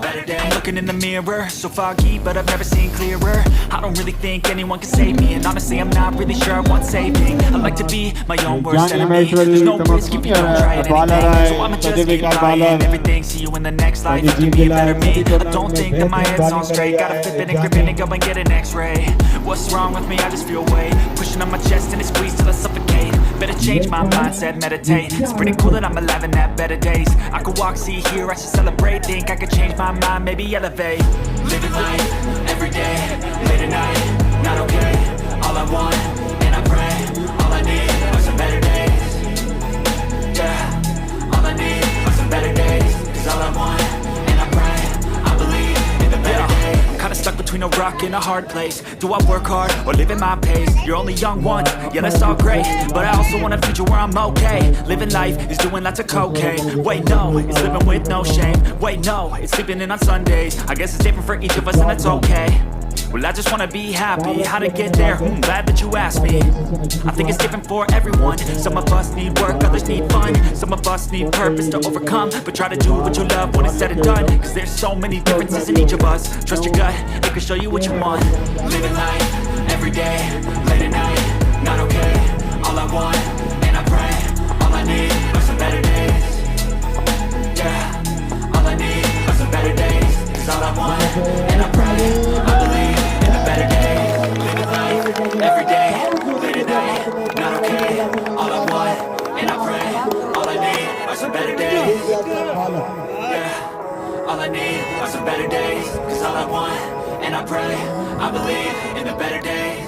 better day. I'm looking in the mirror, so foggy, but I've never seen clearer. I don't really think anyone can save me, and honestly I'm not really sure I want saving. I like to be my own worst enemy. There's no risk if you don't try it anything, so I'ma just keep buying everything. See you in the next life, have to be a better me. I don't think that my head's on straight. Gotta flip it and grip it and go and get an x-ray. What's wrong with me? I just feel weight pushing on my chest and it squeezes till I suffocate. Better change my mindset, meditate. It's pretty cool that I'm alive and have better days. I could walk, see, hear, I should celebrate. Think I could change my mind, maybe elevate. Living life, every day, late at night, not okay. All I want, and I pray, all I need are some better days. Yeah, all I need are some better days. Cause all I want, and I pray, I believe in the better days. I'm kinda stuck between a rock and a hard place. Do I work hard or live at my pace? You're only young once, yeah that's all great, but I also want a future where I'm okay. Living life is doing lots of cocaine. Wait no, it's living with no shame. Wait no, it's sleeping in on Sundays. I guess it's different for each of us and that's okay. Well I just wanna be happy, how to get there, glad that you asked me. I think it's different for everyone. Some of us need work, others need fun. Some of us need purpose to overcome. But try to do what you love when it's said and done. Cause there's so many differences in each of us. Trust your gut, it can show you what you want. Living life, every day, late at night, not okay. All I want, and I pray, all I need are some better days. Yeah, all I need are some better days. Cause all I want, and I pray, I believe in the better days. Living life, every day, late at night, not okay. All I want, and I pray, all I need are some better days. Yeah, all I need are some better days. Cause all I want, and I pray, I believe in the better days.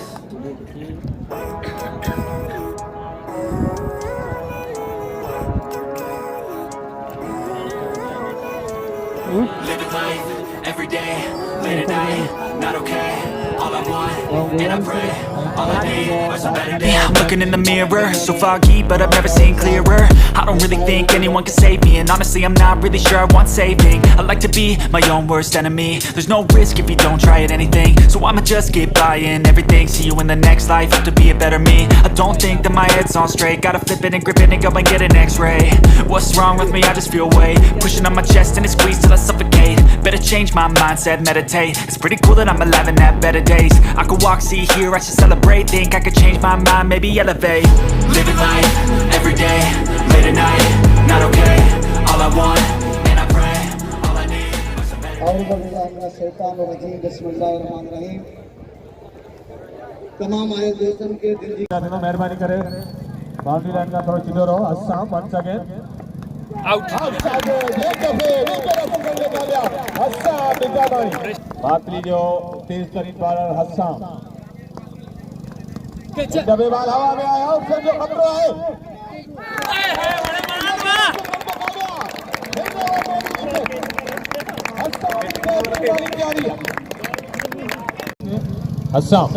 Living life, every day, late at night, not okay. All I want, and I pray, all I need are some better days. I'm looking in the mirror, so foggy, but I've never seen clearer. I don't really think anyone can save me, and honestly I'm not really sure I want saving. I like to be my own worst enemy. There's no risk if you don't try at anything, so I'ma just keep buying everything. See you in the next life, have to be a better me. I don't think that my head's on straight. Gotta flip it and grip it and go and get an x-ray. What's wrong with me? I just feel weight pushing on my chest and it squeezes till I suffocate. Better change my mindset, meditate. It's pretty cool that I'm alive and have better days. I could walk, see, hear, I should celebrate. Think I could change my mind, maybe elevate. Living life, every day, late at night, not okay. All I want, and I pray, all I need are some better days. तमाम आए दोस्तों के दिल की मेहरबानी करें boundary line का थोड़ा चिल्लो रहो अस्साम वंस अगेन आउट अस्साम निजामानी मातली जो तेज तरीन बॉलर अस्साम डबे बाल हवा में आया और फिर जो खतरा है अस्साम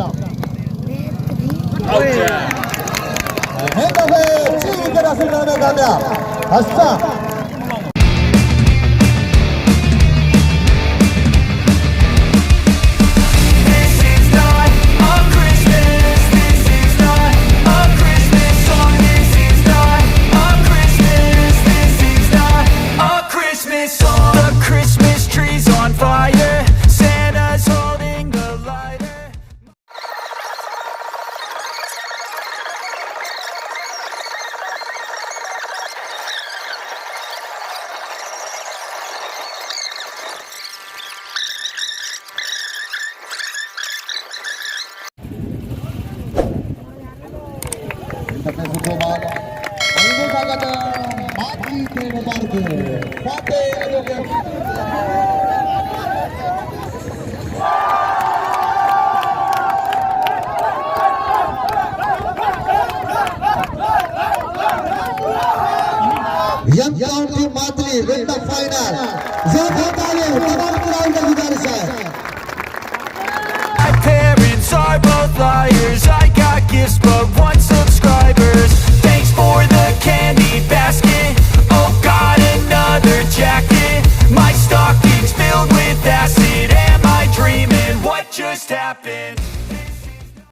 Matli